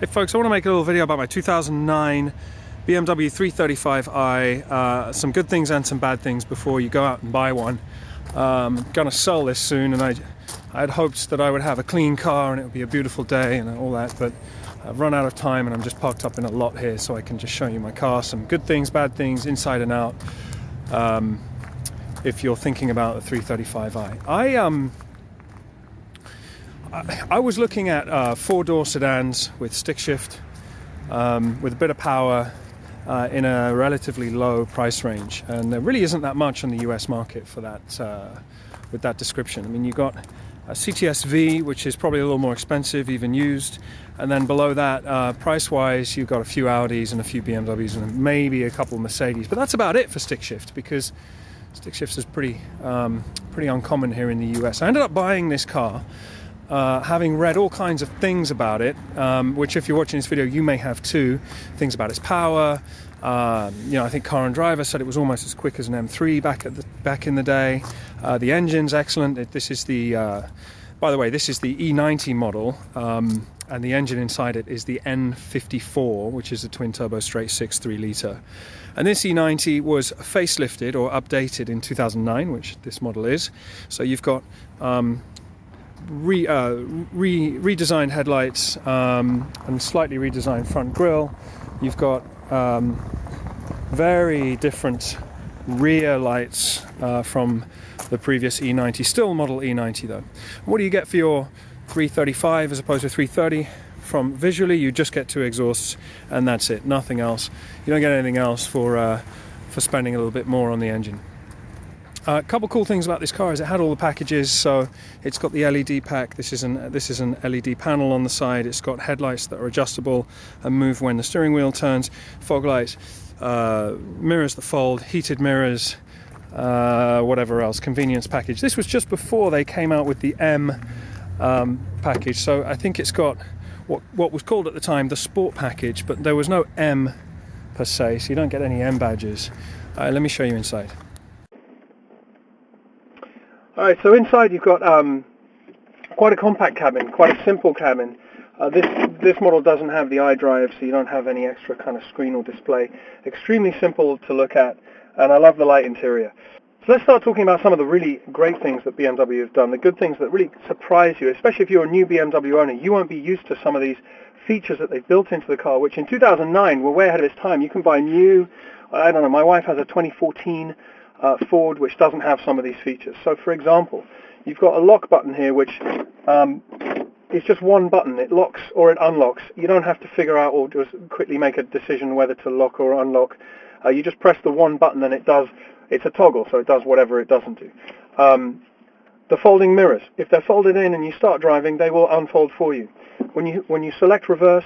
Hey folks, I want to make a little video about my 2009 BMW 335i, some good things and some bad things before you go out and buy one. I'm going to sell this soon, and I had hoped that I would have a clean car and it would be a beautiful day and all that, but I've run out of time and I'm just parked up in a lot here so I can just show you my car, some good things, bad things, inside and out, if you're thinking about the 335i. I was looking at four-door sedans with stick shift, with a bit of power, in a relatively low price range, and there really isn't that much on the US market for that, with that description. I mean, you've got a CTS-V, which is probably a little more expensive, even used, and then below that, price-wise, you've got a few Audis and a few BMWs and maybe a couple of Mercedes, but that's about it for stick shift, because stick shift is pretty uncommon here in the US. I ended up buying this car, having read all kinds of things about it, which if you're watching this video you may have too. Things about its power. I think Car and Driver said it was almost as quick as an M3 back in the day. The engine's excellent. This is the, by the way, this is the E90 model, and the engine inside it is the N54, which is a twin turbo straight 6 3-litre. And this E90 was facelifted or updated in 2009, which this model is. So you've got redesigned headlights and slightly redesigned front grille. You've got very different rear lights from the previous E90, still model E90 though. What do you get for your 335 as opposed to 330? From visually, you just get two exhausts and that's it, nothing else. You don't get anything else for spending a little bit more on the engine. A couple cool things about this car is it had all the packages. So it's got the LED pack. This is an LED panel on the side. It's got headlights that are adjustable and move when the steering wheel turns. Fog lights, mirrors that fold, heated mirrors, whatever else, convenience package. This was just before they came out with the M package. So I think it's got what was called at the time the Sport package, but there was no M per se, so you don't get any M badges. Let me show you inside. Alright, so inside you've got quite a compact cabin, quite a simple cabin. This model doesn't have the iDrive, so you don't have any extra kind of screen or display. Extremely simple to look at, and I love the light interior. So let's start talking about some of the really great things that BMW have done, the good things that really surprise you, especially if you're a new BMW owner. You won't be used to some of these features that they've built into the car, which in 2009 were way ahead of its time. You can buy new, I don't know, my wife has a 2014 Ford which doesn't have some of these features. So for example, you've got a lock button here which is just one button. It locks or it unlocks. You don't have to figure out or just quickly make a decision whether to lock or unlock. You just press the one button and it's a toggle, so it does whatever it doesn't do. The folding mirrors, if they're folded in and you start driving, they will unfold for you. When you select reverse,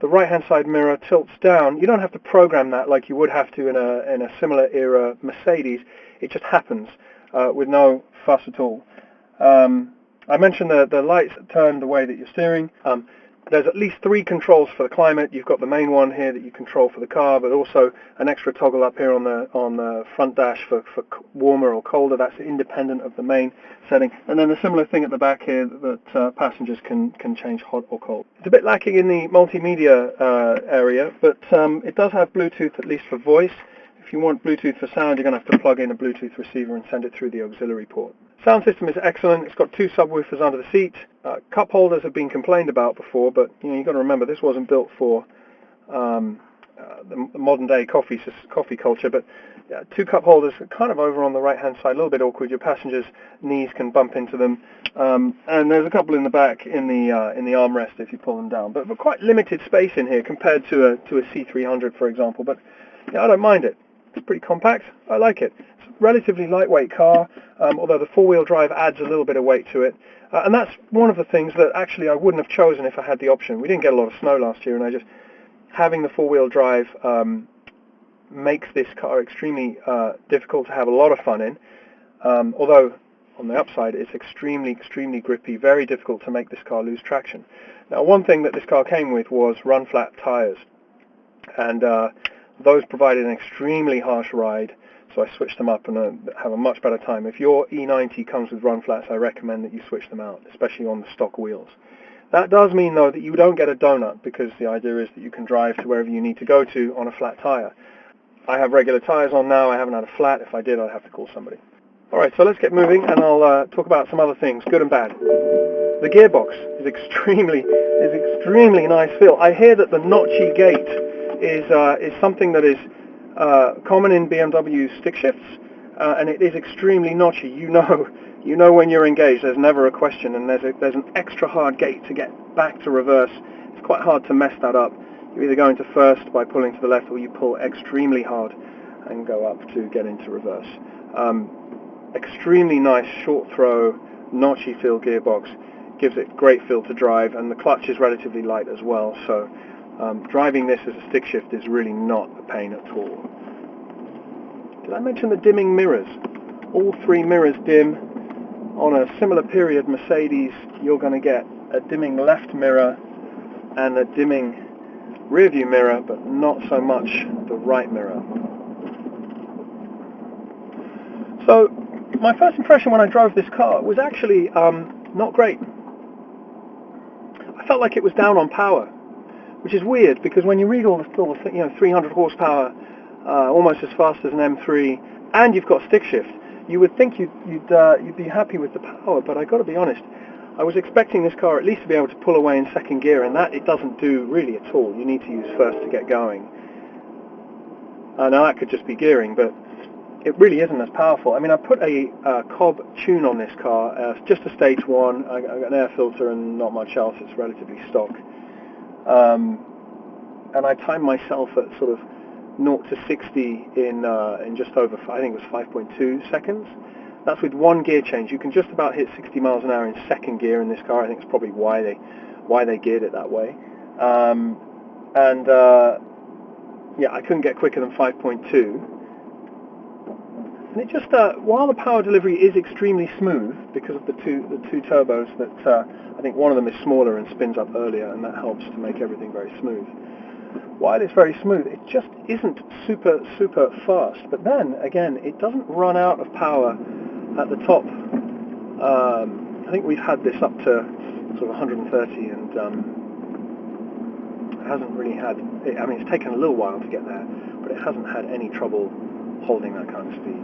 the right-hand side mirror tilts down. You don't have to program that like you would have to in a similar era Mercedes. It just happens with no fuss at all. I mentioned the lights turn the way that you're steering. There's at least 3 controls for the climate. You've got the main one here that you control for the car, but also an extra toggle up here on the front dash for warmer or colder. That's independent of the main setting. And then a similar thing at the back here that passengers can change hot or cold. It's a bit lacking in the multimedia area, but it does have Bluetooth, at least for voice. If you want Bluetooth for sound, you're going to have to plug in a Bluetooth receiver and send it through the auxiliary port. Sound system is excellent. It's got 2 subwoofers under the seat. Cup holders have been complained about before, but you've got to remember this wasn't built for the modern day coffee culture. But 2 cup holders are kind of over on the right hand side, a little bit awkward. Your passengers' knees can bump into them, and there's a couple in the back in the armrest if you pull them down. But quite limited space in here compared to a C300, for example. But I don't mind it. It's pretty compact. I like it. It's a relatively lightweight car, although the 4-wheel drive adds a little bit of weight to it. And that's one of the things that actually I wouldn't have chosen if I had the option. We didn't get a lot of snow last year, and having the 4-wheel drive makes this car extremely difficult to have a lot of fun in. Although on the upside, it's extremely grippy, very difficult to make this car lose traction. Now, one thing that this car came with was run-flat tires, and those provided an extremely harsh ride, so I switched them up and have a much better time. If your E90 comes with run flats, I recommend that you switch them out, especially on the stock wheels. That does mean, though, that you don't get a donut, because the idea is that you can drive to wherever you need to go to on a flat tire. I have regular tires on now. I haven't had a flat. If I did, I'd have to call somebody. All right, so let's get moving, and I'll talk about some other things, good and bad. The gearbox is extremely nice feel. I hear that the notchy gate is something that is common in BMW stick shifts, and it is extremely notchy. You know when you're engaged. There's never a question, and there's an extra hard gate to get back to reverse. It's quite hard to mess that up. You either go into first by pulling to the left, or you pull extremely hard and go up to get into reverse. Extremely nice short throw, notchy feel gearbox, gives it great feel to drive, and the clutch is relatively light as well, so driving this as a stick shift is really not a pain at all. Did I mention the dimming mirrors? All three mirrors dim. On a similar period Mercedes, you're going to get a dimming left mirror and a dimming rear view mirror, but not so much the right mirror. So my first impression when I drove this car was actually not great. I felt like it was down on power, which is weird, because when you read all the 300 horsepower, almost as fast as an M3, and you've got stick shift, you would think you'd be happy with the power. But I got to be honest, I was expecting this car at least to be able to pull away in second gear, and that it doesn't do really at all. You need to use first to get going. Now that could just be gearing, but it really isn't as powerful. I mean, I put a Cobb tune on this car, just a stage 1. I got an air filter and not much else. It's relatively stock. And I timed myself at sort of 0 to 60 in just over, I think it was 5.2 seconds. That's with one gear change. You can just about hit 60 miles an hour in second gear in this car. I think it's probably why they geared it that way. Yeah, I couldn't get quicker than 5.2. And it just, while the power delivery is extremely smooth because of the two turbos that I think one of them is smaller and spins up earlier, and that helps to make everything very smooth. While it's very smooth, it just isn't super fast. But then again, it doesn't run out of power at the top. I think we've had this up to sort of 130, and it hasn't really had. I mean, it's taken a little while to get there, but it hasn't had any trouble holding that kind of speed.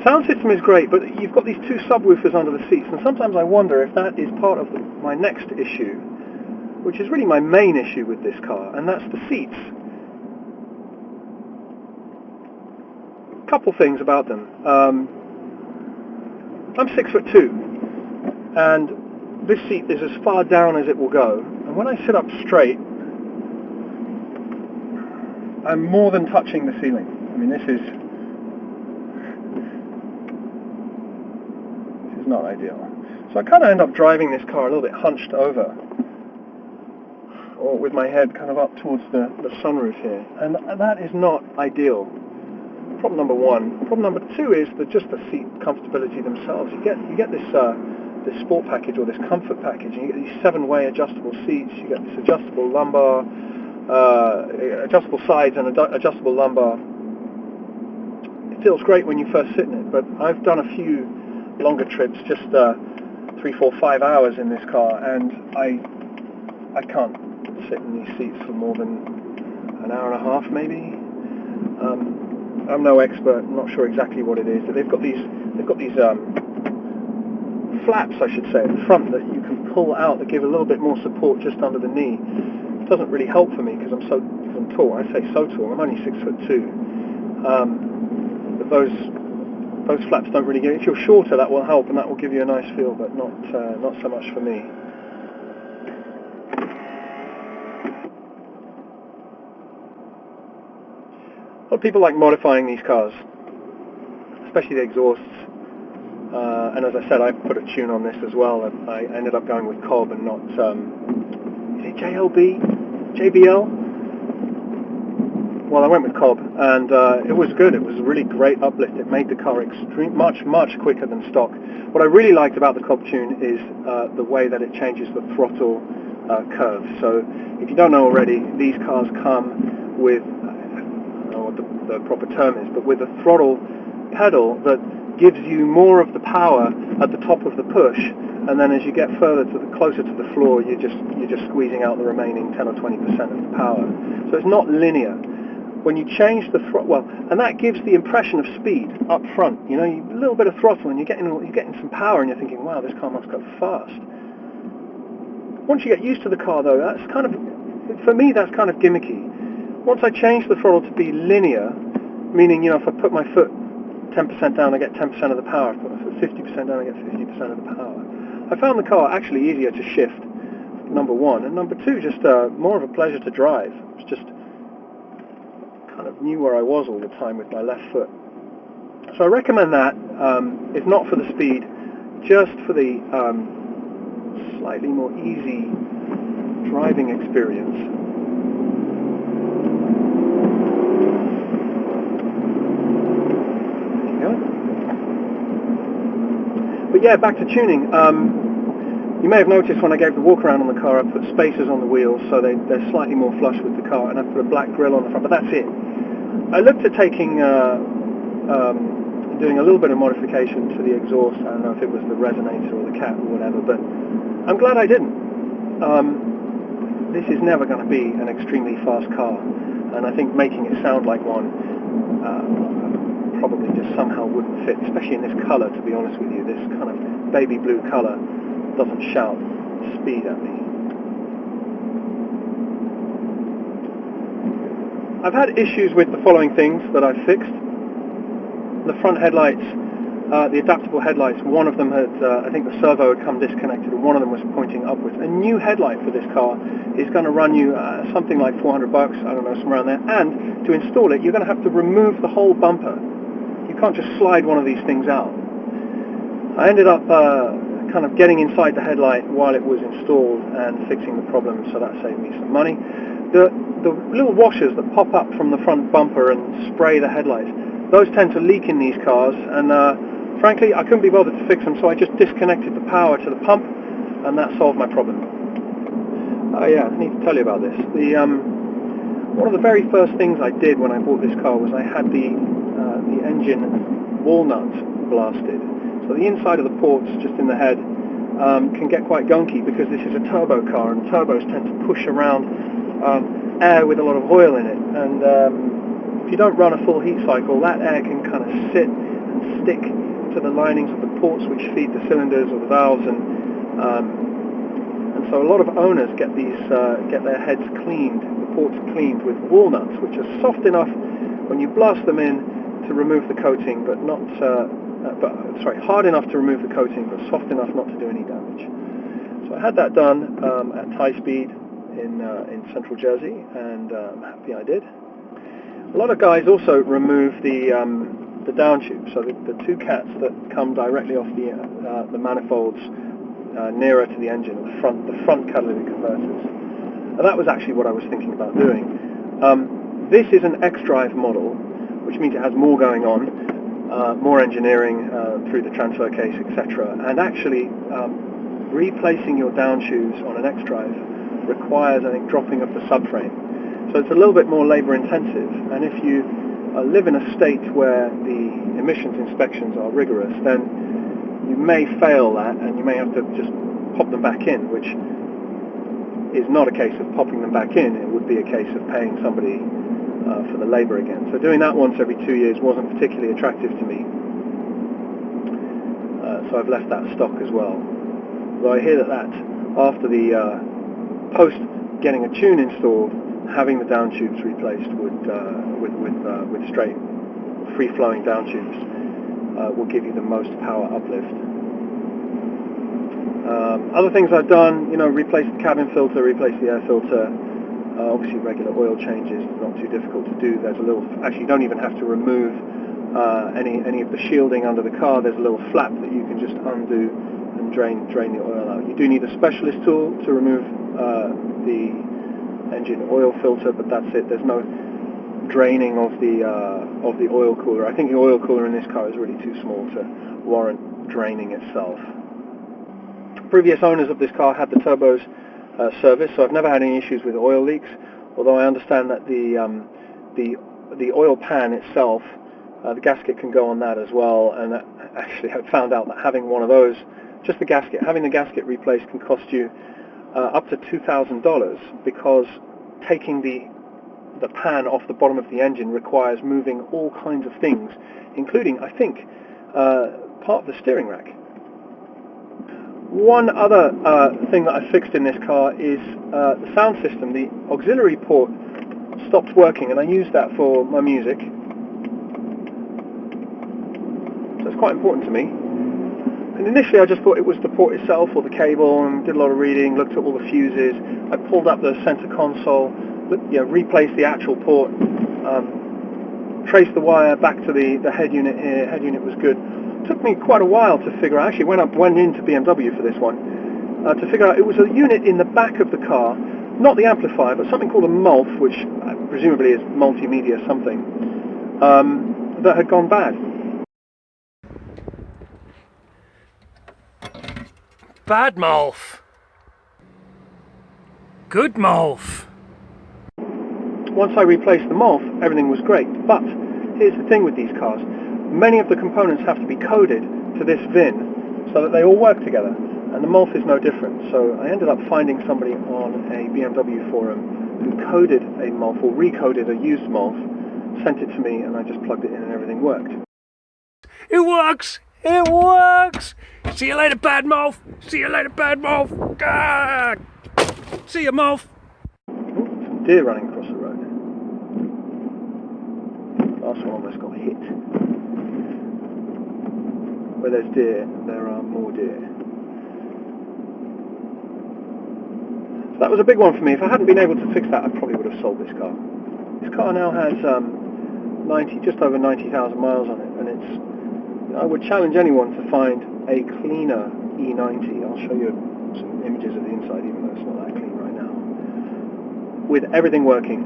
Sound system is great, but you've got these two subwoofers under the seats, and sometimes I wonder if that is part of my next issue, which is really my main issue with this car, and that's the seats. Couple things about them. I'm 6'2", and this seat is as far down as it will go, and when I sit up straight, I'm more than touching the ceiling. I mean, this is not ideal. So I kind of end up driving this car a little bit hunched over, or with my head kind of up towards the sunroof here, and that is not ideal. Problem number one. Problem number two is just the seat comfortability themselves. You get this sport package or this comfort package, and you get these 7-way adjustable seats. You get this adjustable lumbar, adjustable sides, and adjustable lumbar. It feels great when you first sit in it, but I've done a few longer trips, just 3, 4, 5 hours in this car, and I can't sit in these seats for more than an hour and a half, maybe. I'm no expert, I'm not sure exactly what it is. They've got these flaps, I should say, at the front that you can pull out that give a little bit more support just under the knee. It doesn't really help for me because I'm tall. I say so tall. I'm only 6'2". But those flaps don't really give. If you're shorter, that will help, and that will give you a nice feel, but not so much for me. A lot of people like modifying these cars, especially the exhausts. And as I said, I put a tune on this as well. And I ended up going with Cobb and not is it JBL? Well, I went with Cobb, and it was good. It was a really great uplift. It made the car much quicker than stock. What I really liked about the Cobb tune is the way that it changes the throttle curve. So if you don't know already, these cars come with, I don't know what the proper term is, but with a throttle pedal that gives you more of the power at the top of the push and then as you get further closer to the floor, you're just squeezing out the remaining 10 or 20% of the power. So it's not linear. When you change the throttle, and that gives the impression of speed up front. You know, a little bit of throttle, and you're getting some power, and you're thinking, wow, this car must go fast. Once you get used to the car, though, that's kind of, for me, that's kind of gimmicky. Once I change the throttle to be linear, meaning, you know, if I put my foot 10% down, I get 10% of the power. If I put my foot 50% down, I get 50% of the power. I found the car actually easier to shift, number one, and number two, just more of a pleasure to drive. It's just kind of knew where I was all the time with my left foot. So I recommend that, if not for the speed, just for the slightly more easy driving experience. There you go. But yeah, back to tuning. You may have noticed when I gave the walk around on the car, I put spacers on the wheels so they're slightly more flush with the car, and I put a black grille on the front, but that's it. I looked at taking, doing a little bit of modification to the exhaust. I don't know if it was the resonator or the cat or whatever, but I'm glad I didn't. This is never going to be an extremely fast car, and I think making it sound like one probably just somehow wouldn't fit, especially in this colour, to be honest with you. This kind of baby blue colour doesn't shout speed at me. I've had issues with the following things that I've fixed. The front headlights, the adaptable headlights, one of them had, I think the servo had come disconnected, and one of them was pointing upwards. A new headlight for this car is going to run you something like $400, I don't know, somewhere around there, and to install it, you're going to have to remove the whole bumper. You can't just slide one of these things out. I ended up kind of getting inside the headlight while it was installed and fixing the problem, so that saved me some money. The little washers that pop up from the front bumper and spray the headlights, those tend to leak in these cars, and frankly I couldn't be bothered to fix them, so I just disconnected the power to the pump, and that solved my problem. Oh yeah, I need to tell you about this. One of the very first things I did when I bought this car was I had the engine walnut blasted. So the inside of the ports, just in the head, can get quite gunky because this is a turbo car, and turbos tend to push around air with a lot of oil in it, and if you don't run a full heat cycle, that air can kind of sit and stick to the linings of the ports which feed the cylinders or the valves, and so a lot of owners get their heads cleaned, the ports cleaned with walnuts, which are soft enough when you blast them in to remove the coating, but not hard enough to remove the coating, but soft enough not to do any damage. So I had that done at high speed in central Jersey, and I'm happy I did. A lot of guys also remove the down tube, so the two cats that come directly off the manifolds nearer to the engine, the front catalytic converters. And that was actually what I was thinking about doing. This is an X-Drive model, which means it has more going on, more engineering through the transfer case, etc. And actually, replacing your down tubes on an X-Drive requires, I think, dropping of the subframe. So it's a little bit more labor intensive, and if you live in a state where the emissions inspections are rigorous, then you may fail that, and you may have to just pop them back in, which is not a case of popping them back in. It would be a case of paying somebody for the labor again. So doing that once every 2 years wasn't particularly attractive to me, so I've left that stock as well. Though I hear that after the post getting a tune installed, having the down tubes replaced with straight free-flowing down tubes will give you the most power uplift. Other things I've done, replace the cabin filter, replace the air filter. Obviously, regular oil changes, not too difficult to do. There's a little, actually, you don't even have to remove any of the shielding under the car. There's a little flap that you can just undo and drain the oil out. You do need a specialist tool to remove the engine oil filter, but that's it. There's no draining of the oil cooler. I think the oil cooler in this car is really too small to warrant draining itself. Previous owners of this car had the turbos serviced, so I've never had any issues with oil leaks. Although I understand that the oil pan itself, the gasket can go on that as well. And actually, I found out that having one of those just the gasket. Having the gasket replaced can cost you up to $2,000 because taking the pan off the bottom of the engine requires moving all kinds of things, including, I think, part of the steering rack. One other thing that I fixed in this car is the sound system. The auxiliary port stopped working, and I used that for my music. So it's quite important to me. And initially I just thought it was the port itself or the cable, and did a lot of reading, looked at all the fuses. I pulled up the center console, replaced the actual port, traced the wire back to the head unit here. Head unit was good. It took me quite a while to figure out. Actually went into BMW for this one to figure out it was a unit in the back of the car, not the amplifier, but something called a MULF, which presumably is Multimedia something, that had gone bad. Bad MULF. Good MULF. Once I replaced the MULF, everything was great. But here's the thing with these cars. Many of the components have to be coded to this VIN so that they all work together. And the MULF is no different. So I ended up finding somebody on a BMW forum who coded a MULF, or recoded a used MULF, sent it to me, and I just plugged it in and everything worked. It works! It works! See you later, bad MULF! See you later, bad MULF! Ah! See you, MULF! Some deer running across the road. Last one almost got hit. Where there's deer, there are more deer. So that was a big one for me. If I hadn't been able to fix that, I probably would have sold this car. This car now has just over 90,000 miles on it, and I would challenge anyone to find a cleaner e90. I'll show you some images of the inside, even though it's not that clean right now. With everything working,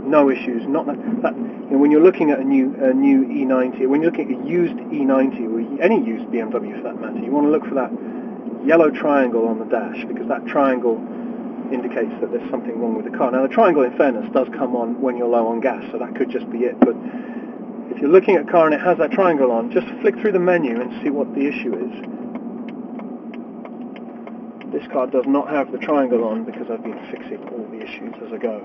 no issues. Not that when you're looking at a new e90, when you're looking at a used e90 or any used BMW for that matter, you want to look for that yellow triangle on the dash, because that triangle indicates that there's something wrong with the car. Now the triangle, in fairness, does come on when you're low on gas, so that could just be it. But if you're looking at a car and it has that triangle on, just flick through the menu and see what the issue is. This car does not have the triangle on because I've been fixing all the issues as I go.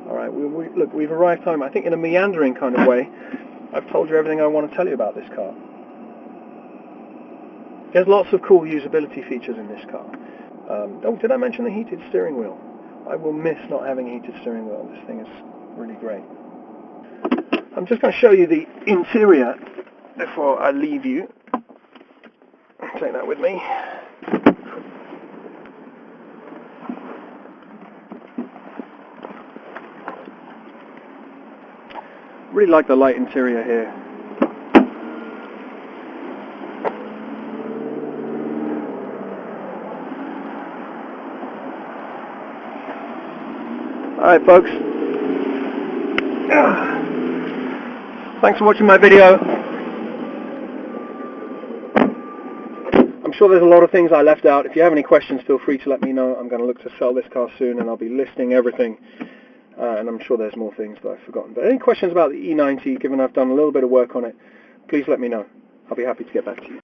Alright, look, we've arrived home. I think in a meandering kind of way, I've told you everything I want to tell you about this car. There's lots of cool usability features in this car. Oh, did I mention the heated steering wheel? I will miss not having a heated steering wheel. This thing is really great. I'm just going to show you the interior before I leave you. Take that with me. Really like the light interior here. Alright folks, thanks for watching my video. I'm sure there's a lot of things I left out. If you have any questions, feel free to let me know. I'm going to look to sell this car soon, and I'll be listing everything. And I'm sure there's more things that I've forgotten. But any questions about the e90, given I've done a little bit of work on it, please let me know. I'll be happy to get back to you.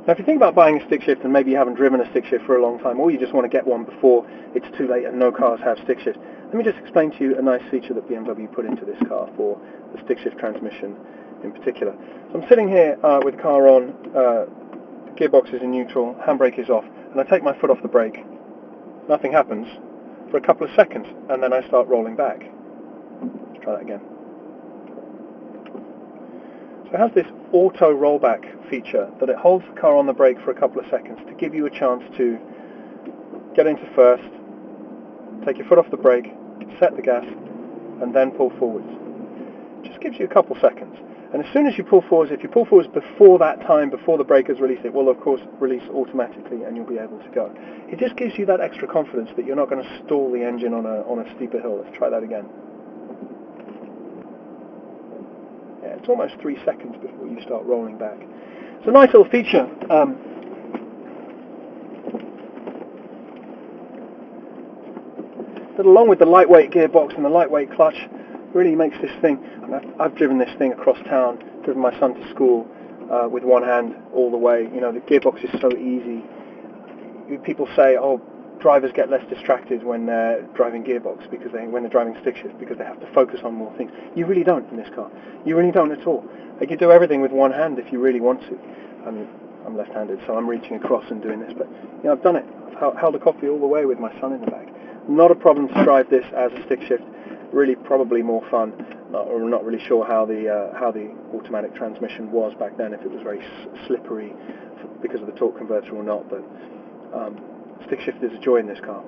Now if you think about buying a stick shift and maybe you haven't driven a stick shift for a long time, or you just want to get one before it's too late and no cars have stick shift, let me just explain to you a nice feature that BMW put into this car for the stick shift transmission in particular. So I'm sitting here with the car on, the gearbox is in neutral, handbrake is off, and I take my foot off the brake. Nothing happens for a couple of seconds, and then I start rolling back. Let's try that again. So it has this auto rollback feature that it holds the car on the brake for a couple of seconds to give you a chance to get into first, take your foot off the brake, set the gas, and then pull forwards. It just gives you a couple seconds. And as soon as you pull forwards, if you pull forwards before that time, before the brake has released, it will of course release automatically and you'll be able to go. It just gives you that extra confidence that you're not going to stall the engine on a steeper hill. Let's try that again. Yeah, it's almost 3 seconds before you start rolling back. It's a nice little feature. that along with the lightweight gearbox and the lightweight clutch really makes this thing, and I've driven this thing across town, driven my son to school with one hand all the way. You know, the gearbox is so easy. People say, oh, drivers get less distracted when they're driving gearbox when they're driving stick shift because they have to focus on more things. You really don't in this car. You really don't at all. You can do everything with one hand if you really want to. I'm left-handed, so I'm reaching across and doing this, but you know, I've done it. I've held a coffee all the way with my son in the back. Not a problem to drive this as a stick shift. Really, probably more fun. I'm not really sure how the automatic transmission was back then, if it was very slippery because of the torque converter or not, but stick shift is a joy in this car.